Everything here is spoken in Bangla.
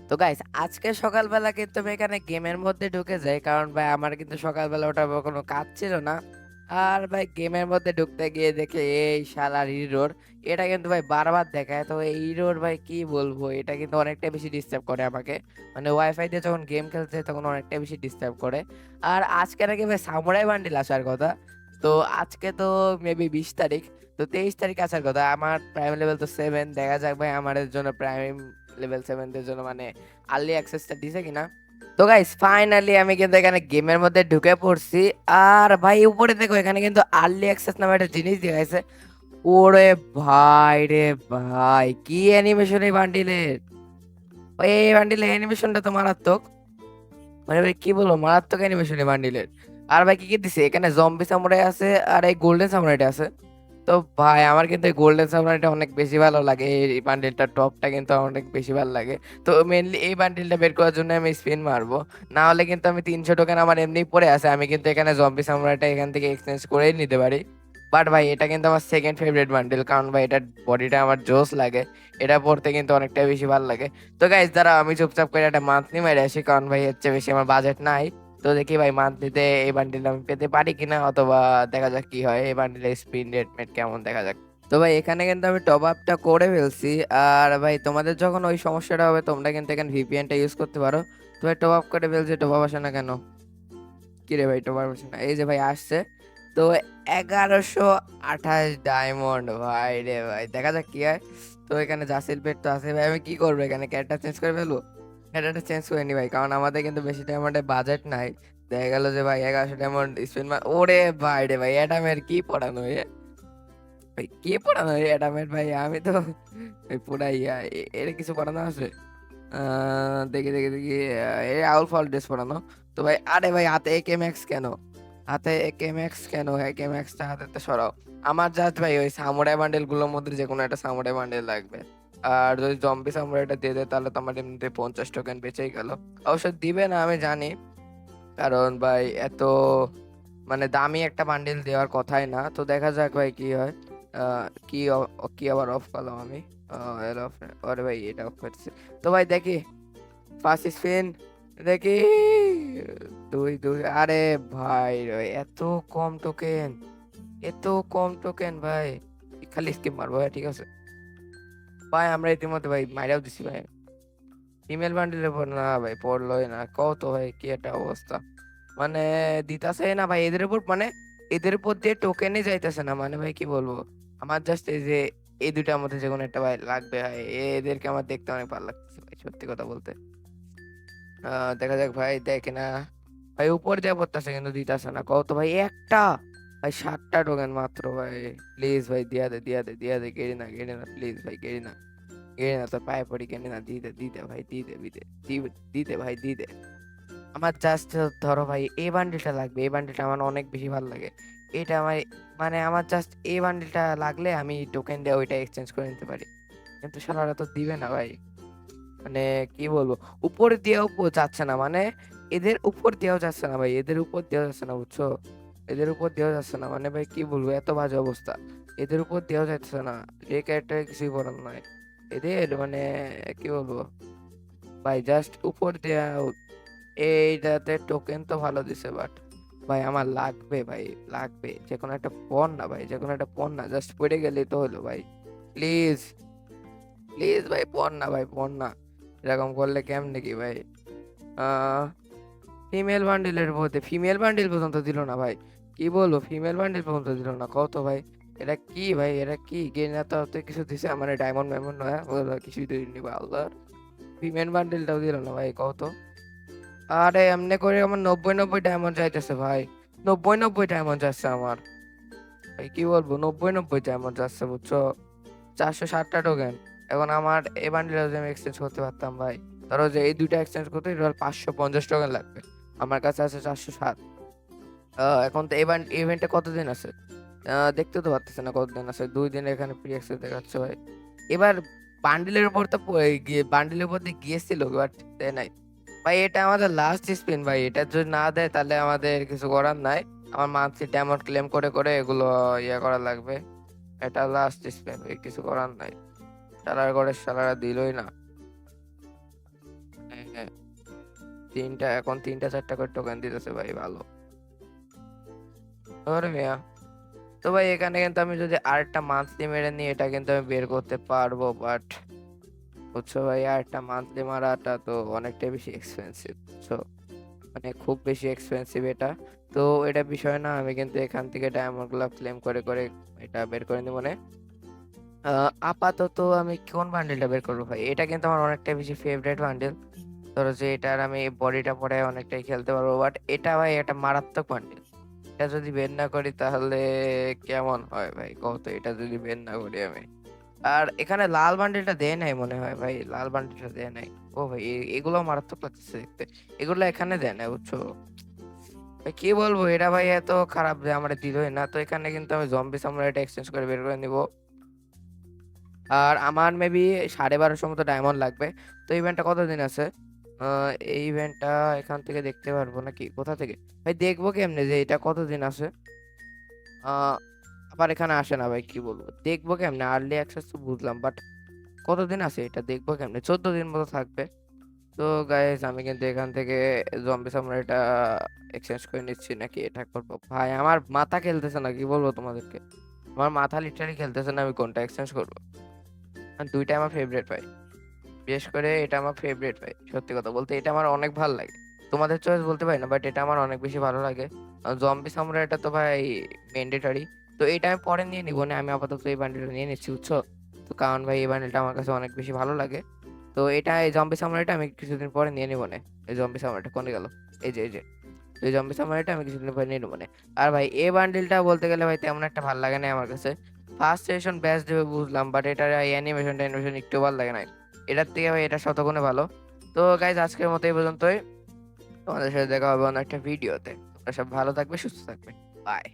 তো গাইস আজকে সকালবেলা কিন্তু আমি এখানে গেমের মধ্যে ঢুকে যাই, কারণ ভাই আমার কিন্তু সকালবেলা ওঠার কোনো কাজ ছিল না। আর ভাই গেমের মধ্যে ঢুকতে গিয়ে দেখে এই শালার হিরোর, এটা কিন্তু ভাই বারবার দেখায়। তো এই হিরোর ভাই কি বলবো, এটা কিন্তু অনেকটা বেশি ডিস্টার্ব করে আমাকে। মানে ওয়াইফাই দিয়ে যখন গেম খেলতে তখন অনেকটা বেশি ডিস্টার্ব করে। আর আজকে নাকি ভাই সামুরাই বান্ডিল আসার কথা। তো আজকে তো মেবি 20 তারিখ, তো 23 তারিখ আসার কথা। আমার প্রাইম লেভেল তো 7, দেখা যাক ভাই আমার জন্য প্রাইম লেভেল 7 এর জন্য মানে আর্লি অ্যাক্সেসটা দিছে কিনা। তো গাইস ফাইনালি আমি কিন্তু এখানে গেমের মধ্যে ঢুকে পড়ছি। আর ভাই উপরে দেখো এখানে কিন্তু আর্লি অ্যাক্সেস নামে একটা জিনিস দেওয়া আছে। ওরে ভাই রে ভাই, কি অ্যানিমেশন এই বান্ডিলের! ভাই এই বান্ডিলের অ্যানিমেশনটা তো মারাত্মক। মানে ভাই কি বলবো, মারাত্মক অ্যানিমেশন এই বান্ডিলের। আর ভাই কি কি দিছে এখানে, জম্বি সামুরাই আছে আর এই গোল্ডেন সামুরাইটা আছে। তো ভাই আমার কিন্তু এই গোল্ডেন সামুরাইটা অনেক বেশি ভালো লাগে, এই বান্ডিলটা টপটা কিন্তু আমার অনেক বেশি ভালো লাগে। তো মেনলি এই বান্ডিলটা বের করার জন্য আমি স্পিন মারবো, না হলে কিন্তু আমি 300 টোকেন আমার এমনি পড়ে আছে, আমি কিন্তু এখানে জম্বি সামুরাইটা এখান থেকে এক্সচেঞ্জ করেই নিতে পারি। বাট ভাই এটা কিন্তু আমার সেকেন্ড ফেভারিট বান্ডিল, কারণ ভাই এটার বডিটা আমার জোস লাগে, এটা পড়তে কিন্তু অনেকটা বেশি ভালো লাগে। তো গাইজ দ্বারা আমি চুপচাপ করে একটা মান্থলি মেরে আসি, কারণ ভাই এর চেয়ে বেশি আমার বাজেট নাই। তো দেখি ভাই মান্থলিতে এই বান্ডিল আমি পেতে পারি কিনা, অথবা দেখা যাক কি হয়, এই বান্ডিলের স্পিন রেট মেট কেমন দেখা যাক। তো ভাই এখানে কিন্তু আমি টপ আপটা করে ফেলছি। আর ভাই তোমাদের যখন ওই সমস্যাটা হবে তোমরা কিন্তু এখানে ভিপিএনটা ইউজ করতে পারো। তো ভাই টপ আপ করে ফেলছি, টপ আপ আসে না কেন? কি রে ভাই টপ আপ আসে না? এই যে ভাই আসছে। তো 1128 ডায়মন্ড, ভাই রে ভাই দেখা যাক কি হয়। তো এখানে জাসিল পেট তো আছে ভাই, আমি কি করবো এখানে, ক্যারেক্টার চেঞ্জ করে ফেলবো? ক্যারেক্টার চেঞ্জ করে নি ভাই, কারণ আমাদের কিন্তু বেশি ডায়মন্ডের বাজেট নাই। দেখা গেল যে ভাই 1100 ডায়মন্ড স্পেন্ড, ওরে ভাই রে ভাই অ্যাডামের কি পড়ানো ভাই, কে পড়ানো অ্যাডামের ভাই, আমি তো ওই পুরাই এর কিছু পড়ানো আছে। দেখি দেখি দেখি, এই আউল ফাউল ড্রেস পরানো। তো ভাই আরে ভাই হাতে একে ম্যাক্স কেন? হাতে একে ম্যাক্স কেন? একে ম্যাক্সটা হাতে সরাও। আমার জাস্ট ভাই ওই সামুরাই বান্ডেল গুলোর মধ্যে যে কোনো একটা সামুরাই বান্ডেল লাগবে। আর যদি জম্বি সামুরাইটা দিয়ে দেয় তাহলে তো আমার এমনিতে 50 টোকেন বেঁচেই গেল। অবশ্য দিবে না আমি জানি, কারণ ভাই এত মানে দামি একটা বান্ডিল দেওয়ার কথাই না। তো দেখা যাক ভাই কি হয়। কি আবার অফ করলাম আমি? এর off, আরে ভাই এটা অফ করছে। তো ভাই দেখি ফার্স্ট স্পিন, দেখি দুই দুই, আরে ভাই রে, এত কম টোকেন, এত কম টোকেন ভাই। খালি স্কিপ মারবো ভাই, ঠিক আছে ভাই। আমরা ইতিমধ্যে ভাই মাইরাও দিছি ভাই। ফিমেল বান্ডিলের পর না ভাই পড়লোই না, কত ভাই কি একটা অবস্থা। মানে দিতাছে না ভাই এদের উপর, মানে এদের উপর দিয়ে টোকেনই যাইতেছে না, মানে ভাই কি বলবো। আমার জাস্ট এই যে এই দুইটার মধ্যে যে কোনো একটা ভাই লাগবে ভাই, এদেরকে আমার দেখতে অনেক ভালো লাগতেছে ভাই, সত্যি কথা বলতে। দেখা যাক ভাই, দেখে না ভাই উপর দিয়ে পড়তেছে কিন্তু দিতাছে না, কত ভাই একটা, ভাই 7টা টোকেন মাত্র ভাই। প্লিজ ভাই দিয়া দে দিয়া দে দিয়া দে, গেড়ি না প্লিজ ভাই, গেড়ি না তোর পায়ে পড়ি, গেড়ি না, দিতে দিতে ভাই, দিতে দিতে দিতে ভাই দিতে। আমার জাস্ট ধরো ভাই এই বান্ডিলটা লাগবে, এই বান্ডিলটা আমার অনেক বেশি ভালো লাগে। এটা আমার মানে আমার জাস্ট এই বান্ডিলটা লাগলে আমি টোকেন দিয়ে ওইটা এক্সচেঞ্জ করে নিতে পারি। কিন্তু শালারা তো দিবে না ভাই, মানে কি বলবো, উপর দিয়েও যাচ্ছে না, মানে এদের উপর দিয়েও যাচ্ছে না ভাই, এদের উপর দিয়েও যাচ্ছে না বুঝছো, এদের উপর দিয়েও যাচ্ছে না, মানে ভাই কি বলবো এত বাজে অবস্থা। এদের উপর দিয়েও যাচ্ছে না, এই ক্যারেক্টার কিছুই বলার নয় এদের, মানে কি বলবো ভাই, জাস্ট উপর দেয়া। এইটাতে টোকেন তো ভালো দিছে, বাট ভাই আমার লাগবে ভাই, লাগবে যে কোনো একটা পণ না ভাই, যে কোনো একটা পণ না, জাস্ট পড়ে গেলেই তো হলো ভাই। প্লিজ প্লিজ ভাই পণ না ভাই, পণ না। এরকম করলে কেমনে কি ভাই? আহ ফিমেল বান্ডিলের মধ্যে ফিমেল বান্ডিল পর্যন্ত দিল না ভাই, কি বলবো, ফিমেল বান্ডিল পর্যন্ত দিল না, কত ভাই। এটা কি ভাই, এটা কি গেনা তো কিছু দিছে আমার, ডায়মন্ড ডায়মন্ড নয় ওগুলো কিছুই দিইনি ভাই, আল্লাহ। ফিমেল বান্ডিলটাও দিল না ভাই, কত। আরে এমনি করে আমার 90 ডায়মন্ড যাইতেছে ভাই, 90 ডায়মন্ড যাচ্ছে আমার। ভাই কি বলবো, 90 ডায়মন্ড যাচ্ছে বুঝছো। 460টা টোকেন। এখন আমার এই বান্ডিল যদি আমি এক্সচেঞ্জ করতে পারতাম ভাই, ধরো যে এই দুইটা এক্সচেঞ্জ করতে টোটাল 550 টোকেন লাগবে, আমার কাছে আছে 407। এখন তো এবার ইভেন্টে কতদিন আছে? দেখতে তো পারতেছে না কতদিন আছে, 2 দিন এখানে প্রি অ্যাক্সেস দেখাচ্ছে ভাই। এবার বান্ডিলের উপর তো গিয়ে বান্ডিলের উপর দিয়ে গিয়েছিল, বাট দেয় নাই ভাই। এটা আমাদের লাস্ট স্পিন ভাই, এটা যদি না দেয় তাহলে আমাদের কিছু করার নাই। আমার মান্থলি ডায়মন্ড ক্লেম করে করে এগুলো ইয়ে করা লাগবে। এটা লাস্ট স্পিন ভাই, কিছু করার নাই। শালার করে শালারা দিলই না। তিনটা এখন 3টা 4টা করে টোকেন দিতেছে ভাই, ভালো। ওরে মিয়া, তো ভাই এখানে কিন্তু আমি যদি আরেকটা মান্থলি মেরে নিই এটা কিন্তু আমি বের করতে পারবো, বাট বুঝছো ভাই আরেকটা মান্থলি মারাটা তো অনেকটাই বেশি এক্সপেন্সিভ, বুঝছো, মানে খুব বেশি এক্সপেন্সিভ এটা। তো এটা বিষয় না, আমি কিন্তু এখান থেকে ডায়মন্ড গুলা ক্লেম করে করে এটা বের করে নিব। মানে আপাতত আমি কোন বান্ডেলটা বের করবো ভাই, এটা কিন্তু আমার অনেকটা বেশি ফেভারিট বান্ডেল। ধরো যে এটার আমি বডিটা পরে অনেকটাই খেলতে পারবো, বাট এটা ভাই একটা মারাত্মক বান্ডেল। এটা যদি বের না করি তাহলে কেমন হয় ভাই, কত এটা যদি বের না করি আমি। আর এখানে লাল বান্ডেলটা দেয় নাই মনে হয় ভাই, লাল বান্ডেলটা দেয় নাই। ও ভাই এগুলো মারাত্মক লাগতেছে দেখতে, এগুলো এখানে দেয় না, বুঝছো। ভাই কি বলবো, এটা ভাই এত খারাপ যে আমার দিলই না। তো এখানে কিন্তু আমি জম্বি সামুরাইটা এক্সচেঞ্জ করে বের করে নিব। আর আমার মেবি 1250 মতো ডায়মন্ড লাগবে। তো ইভেন্টটা কতদিন আছে? এই ইভেন্টটা এখান থেকে দেখতে পারবো নাকি, কোথা থেকে ভাই দেখবো কেমনে যে এটা কতদিন আছে? আহ আবার এখানে আসে না ভাই, কি বলবো, দেখবো কেমনে? আর্লি অ্যাক্সেস তো বুঝলাম, বাট কতদিন আছে এটা দেখবো কেমনে? 14 দিন মতো থাকবে। তো গাইস আমি কিন্তু এখান থেকে জম্বি সামুরাইটা এক্সচেঞ্জ করে নিচ্ছি, নাকি এটা করবো ভাই? আমার মাথা খেলতেছে না, কি বলবো তোমাদেরকে, আমার মাথা লিটারালি খেলতেছে না, আমি কোনটা এক্সচেঞ্জ করবো। আর দুইটা আমার ফেভারিট ভাই, বিশেষ করে এটা আমার ফেভারিট ভাই, সত্যি কথা বলতে এটা আমার অনেক ভালো লাগে। তোমাদের চয়েস বলতে পারি না, বাট এটা আমার অনেক বেশি ভালো লাগে। জম্বি সামুরাইটা তো ভাই ম্যান্ডেটরি। তো এটা আমি পরে নিয়ে নিবো না, আমি আপাতত এই বান্ডেলটা নিয়ে নিচ্ছি, বুঝছো। তো কারণ ভাই এই বান্ডেলটা আমার কাছে অনেক বেশি ভালো লাগে। তো এটা এই জম্বি সামুরাইটা আমি কিছুদিন পরে নিয়ে নিবো না। এই জম্বি সামুরাইটা কোনে গেল? এই যে তো এই জম্বি সামুরাইটা আমি কিছুদিন পরে নিয়ে নেবো না। আর ভাই এই বান্ডেলটা বলতে গেলে ভাই তেমন একটা ভালো লাগে না আমার কাছে। ফার্স্ট সেশন ব্যাচ দেবে বুঝলাম, বাট এটার অ্যানিমেশন একটু ভালো লাগে না। এটার থেকে ভাই এটা শতগুণে ভালো। তো গাইজ আজকের মতো এই পর্যন্তই। তোমাদের সাথে দেখা হবে অন্য একটা ভিডিওতে। তোমরা সব ভালো থাকবে, সুস্থ থাকবে। বাই।